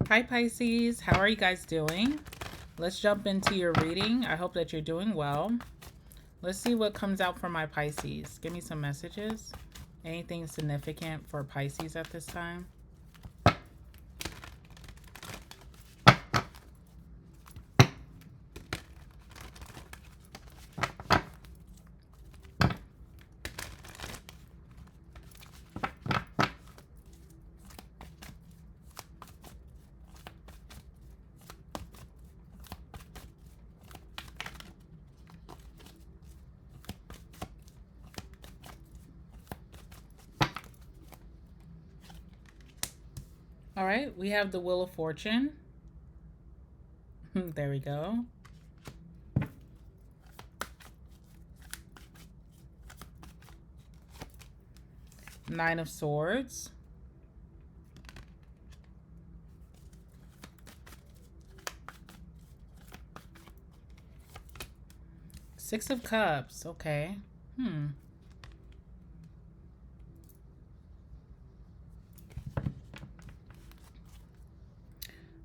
Hi Pisces, how are you guys doing? Let's jump into your reading. I hope that you're doing well. Let's see what comes out for my Pisces. Give me some messages. Anything significant for Pisces at this time? All right, we have the Wheel of Fortune. There we go. Nine of Swords. Six of Cups. Okay.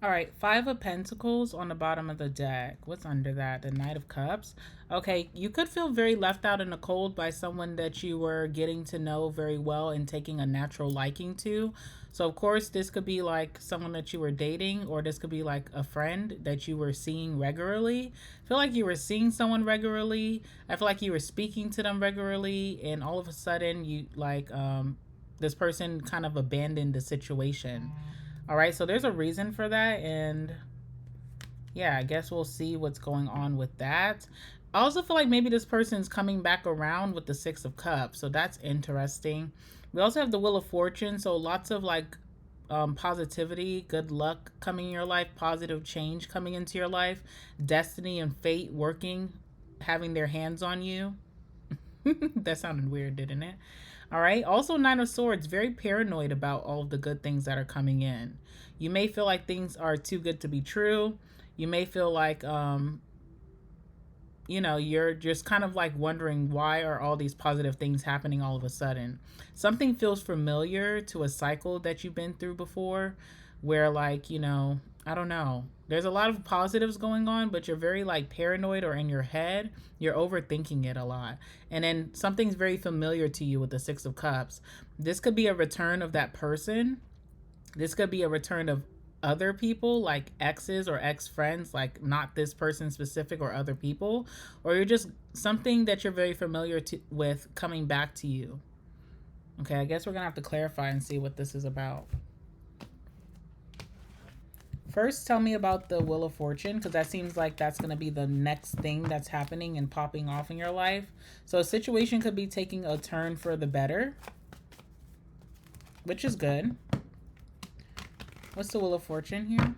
All right, Five of Pentacles on the bottom of the deck. What's under that? The Knight of Cups. Okay, you could feel very left out in the cold by someone that you were getting to know very well and taking a natural liking to. So, of course, this could be like someone that you were dating, or this could be like a friend that you were seeing regularly. I feel like you were seeing someone regularly. I feel like you were speaking to them regularly, and all of a sudden, you like this person kind of abandoned the situation. All right, so there's a reason for that, and yeah, I guess we'll see what's going on with that. I also feel like maybe this person's coming back around with the Six of Cups, so that's interesting. We also have the Wheel of Fortune, so lots of like positivity, good luck coming in your life, positive change coming into your life, destiny and fate working, having their hands on you. That sounded weird, didn't it? All right. Also, Nine of Swords, very paranoid about all of the good things that are coming in. You may feel like things are too good to be true. You may feel like, you're just kind of like wondering why are all these positive things happening all of a sudden. Something feels familiar to a cycle that you've been through before, where like, I don't know. There's a lot of positives going on, but you're very like paranoid or in your head. You're overthinking it a lot. And then something's very familiar to you with the Six of Cups. This could be a return of that person. This could be a return of other people, like exes or ex friends, like not this person specific or other people. Or you're just something that you're very familiar with coming back to you. Okay, I guess we're going to have to clarify and see what this is about. First, tell me about the Wheel of Fortune, because that seems like that's going to be the next thing that's happening and popping off in your life. So a situation could be taking a turn for the better, which is good. What's the Wheel of Fortune here?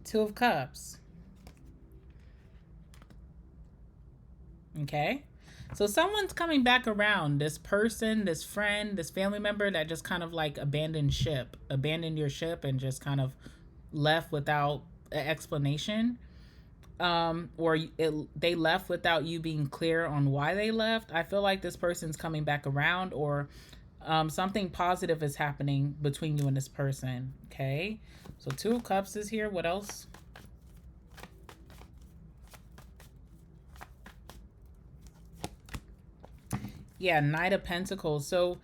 Two of Cups. Okay. So someone's coming back around. This person, this friend, this family member that just kind of like abandoned your ship and just kind of left without an explanation. They left without you being clear on why they left. I feel like this person's coming back around, or something positive is happening between you and this person. Okay. So Two of Cups is here. What else? Yeah, Knight of Pentacles. So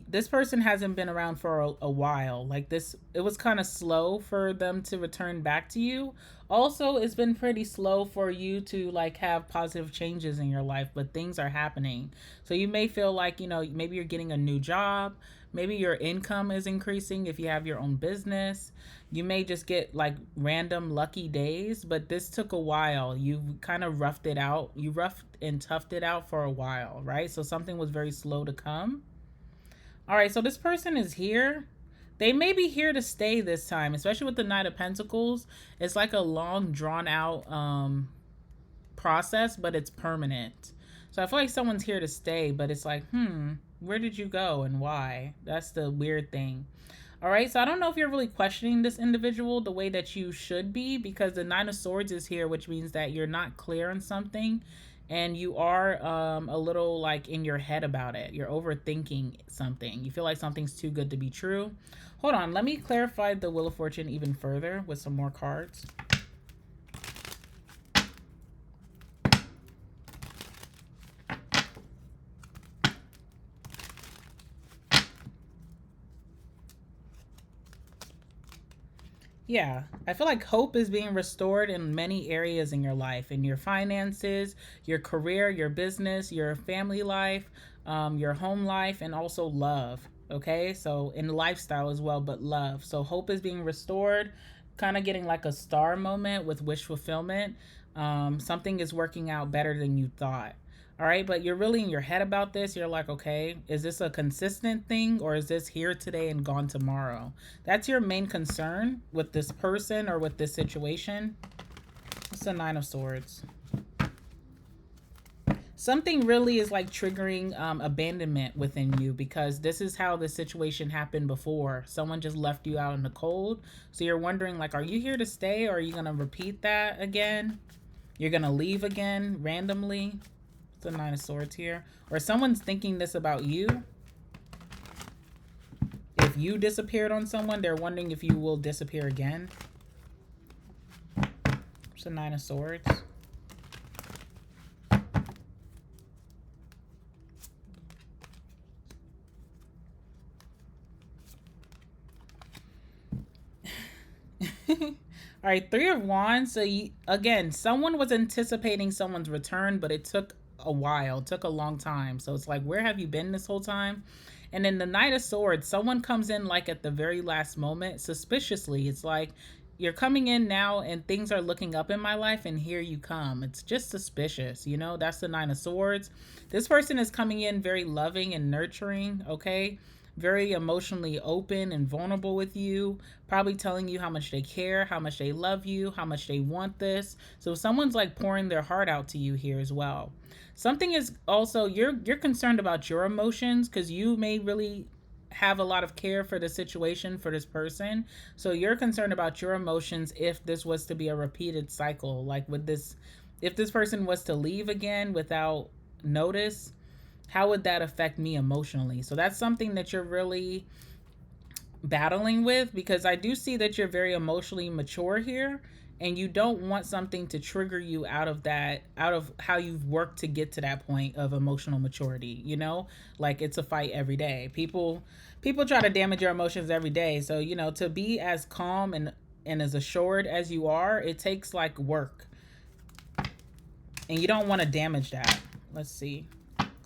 this person hasn't been around for a while. Like this, it was kind of slow for them to return back to you. Also, it's been pretty slow for you to like have positive changes in your life, but things are happening. So you may feel like, maybe you're getting a new job. Maybe your income is increasing if you have your own business. You may just get like random lucky days, but this took a while. You kind of roughed it out. You roughed and toughed it out for a while, right? So something was very slow to come. All right, so this person is here. They may be here to stay this time, especially with the Knight of Pentacles. It's like a long, drawn out process, but it's permanent. So I feel like someone's here to stay, but it's like, where did you go and why? That's the weird thing. All right, so I don't know if you're really questioning this individual the way that you should be, because the Nine of Swords is here, which means that you're not clear on something and you are a little like in your head about it. You're overthinking something. You feel like something's too good to be true. Hold on, let me clarify the Wheel of Fortune even further with some more cards. Yeah, I feel like hope is being restored in many areas in your life, in your finances, your career, your business, your family life, your home life, and also love. Okay, so in lifestyle as well, but love. So hope is being restored, kind of getting like a star moment with wish fulfillment. Something is working out better than you thought. All right, but you're really in your head about this. You're like, okay, is this a consistent thing or is this here today and gone tomorrow? That's your main concern with this person or with this situation. It's the Nine of Swords. Something really is like triggering abandonment within you, because this is how the situation happened before. Someone just left you out in the cold. So you're wondering, like, are you here to stay or are you going to repeat that again? You're going to leave again randomly. The Nine of Swords here. Or someone's thinking this about you. If you disappeared on someone, they're wondering if you will disappear again. It's the Nine of Swords. All right, Three of Wands. So again, someone was anticipating someone's return, but it took a while. It took a long time. So it's like, where have you been this whole time? And then the Knight of Swords, someone comes in like at the very last moment, suspiciously. It's like, you're coming in now and things are looking up in my life and here you come. It's just suspicious, you know? That's the Nine of Swords. This person is coming in very loving and nurturing, okay? Very emotionally open and vulnerable with you, probably telling you how much they care, how much they love you, how much they want this. So someone's like pouring their heart out to you here as well. Something is also, you're concerned about your emotions because you may really have a lot of care for the situation for this person. So you're concerned about your emotions if this was to be a repeated cycle. Like with this, if this person was to leave again without notice, how would that affect me emotionally? So that's something that you're really battling with, because I do see that you're very emotionally mature here and you don't want something to trigger you out of that, out of how you've worked to get to that point of emotional maturity, you know? Like it's a fight every day. People try to damage your emotions every day. So, you know, to be as calm and as assured as you are, it takes like work. And you don't want to damage that. Let's see.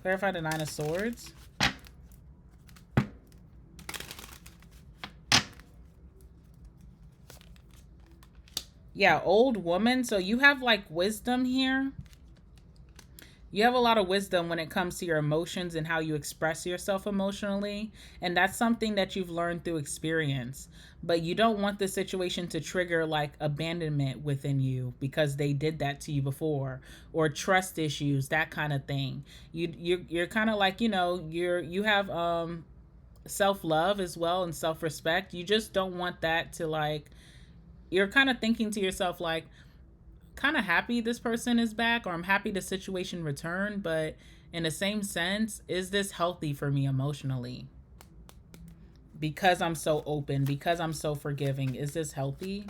Clarify the Nine of Swords. Yeah, old woman. So you have like wisdom here. You have a lot of wisdom when it comes to your emotions and how you express yourself emotionally. And that's something that you've learned through experience. But you don't want the situation to trigger like abandonment within you because they did that to you before, or trust issues, that kind of thing. You're kind of like, you know, you have self-love as well and self-respect. You just don't want that to like, you're kind of thinking to yourself like, kind of happy this person is back, or I'm happy the situation returned, but in the same sense, is this healthy for me emotionally? Because I'm so open, because I'm so forgiving, is this healthy?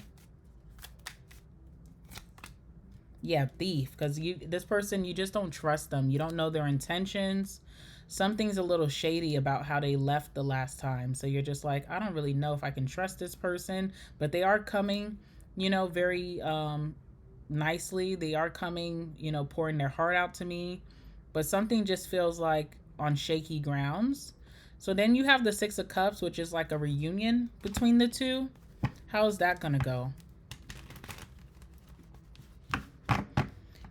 Yeah, thief, because this person, you just don't trust them. You don't know their intentions. Something's a little shady about how they left the last time. So you're just like, I don't really know if I can trust this person, but they are coming, you know, very nicely. They are coming, you know, pouring their heart out to me, but something just feels like on shaky grounds. So then you have the Six of Cups, which is like a reunion between the two. How's that gonna go?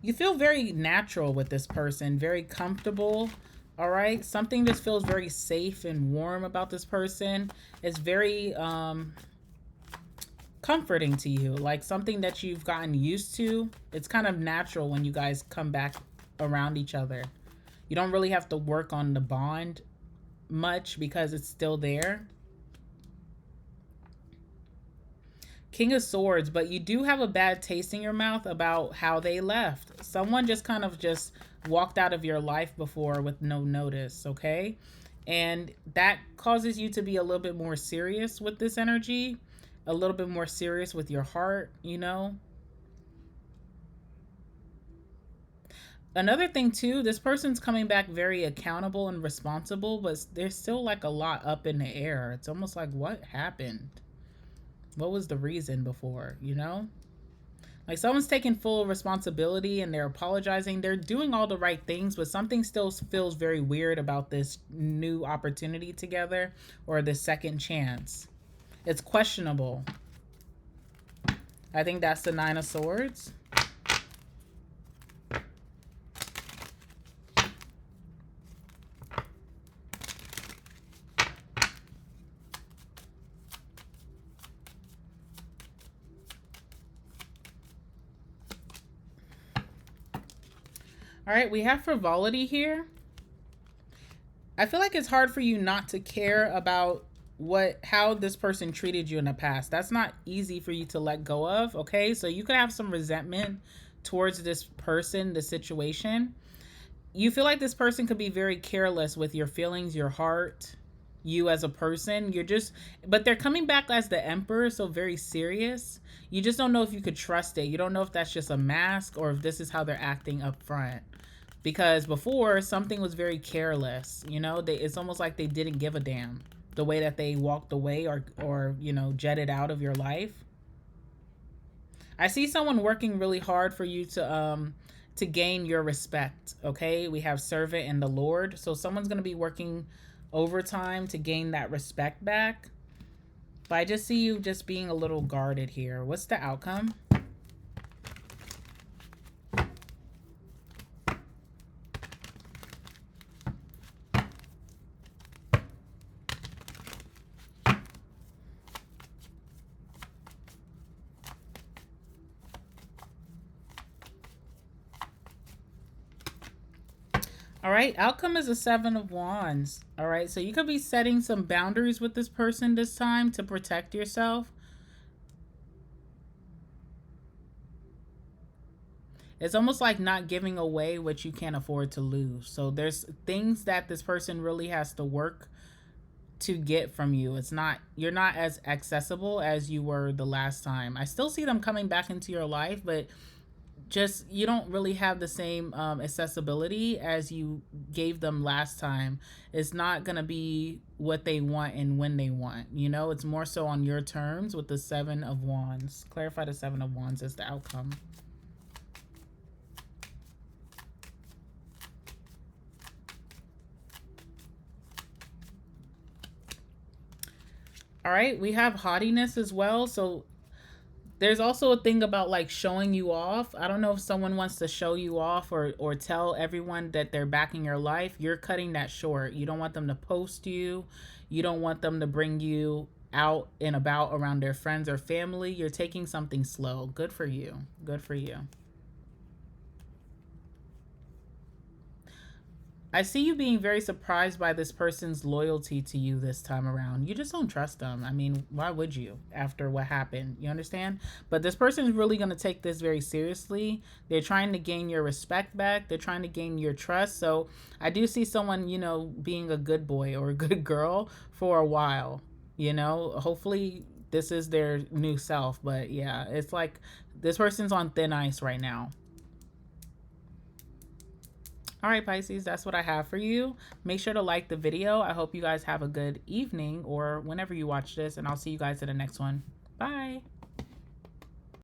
You feel very natural with this person, very comfortable. All right, something just feels very safe and warm about this person. It's very comforting to you, like something that you've gotten used to. It's kind of natural when you guys come back around each other. You don't really have to work on the bond much because it's still there. King of Swords, but you do have a bad taste in your mouth about how they left. Someone just kind of just walked out of your life before with no notice, okay? And that causes you to be a little bit more serious with this energy, a little bit more serious with your heart, you know? Another thing too, this person's coming back very accountable and responsible, but there's still like a lot up in the air. It's almost like, what happened? What was the reason before, you know? Like someone's taking full responsibility and they're apologizing. They're doing all the right things, but something still feels very weird about this new opportunity together or this second chance. It's questionable. I think that's the Nine of Swords. All right, we have frivolity here. I feel like it's hard for you not to care about how this person treated you in the past. That's not easy for you to let go of, okay? So you could have some resentment towards this person, the situation. You feel like this person could be very careless with your feelings, your heart, you as a person. But they're coming back as the Emperor, so very serious. You just don't know if you could trust it. You don't know if that's just a mask or if this is how they're acting up front. Because before, something was very careless, you know? It's almost like they didn't give a damn the way that they walked away or you know, jetted out of your life. I see someone working really hard for you to gain your respect, okay? We have servant and the Lord. So someone's going to be working overtime to gain that respect back. But I just see you just being a little guarded here. What's the outcome? All right, outcome is a Seven of Wands. All right, so you could be setting some boundaries with this person this time to protect yourself. It's almost like not giving away what you can't afford to lose. So there's things that this person really has to work to get from you. You're not as accessible as you were the last time. I still see them coming back into your life, but just you don't really have the same accessibility as you gave them last time. It's not going to be what they want and when they want, you know. It's more so on your terms with the Seven of Wands. Clarify the Seven of Wands as the outcome. All right, we have haughtiness as well. So there's also a thing about like showing you off. I don't know if someone wants to show you off or tell everyone that they're back in your life. You're cutting that short. You don't want them to post you. You don't want them to bring you out and about around their friends or family. You're taking something slow. Good for you. Good for you. I see you being very surprised by this person's loyalty to you this time around. You just don't trust them. I mean, why would you after what happened? You understand? But this person is really going to take this very seriously. They're trying to gain your respect back. They're trying to gain your trust. So I do see someone, you know, being a good boy or a good girl for a while. You know, hopefully this is their new self. But yeah, it's like this person's on thin ice right now. All right, Pisces, that's what I have for you. Make sure to like the video. I hope you guys have a good evening or whenever you watch this, and I'll see you guys in the next one. Bye.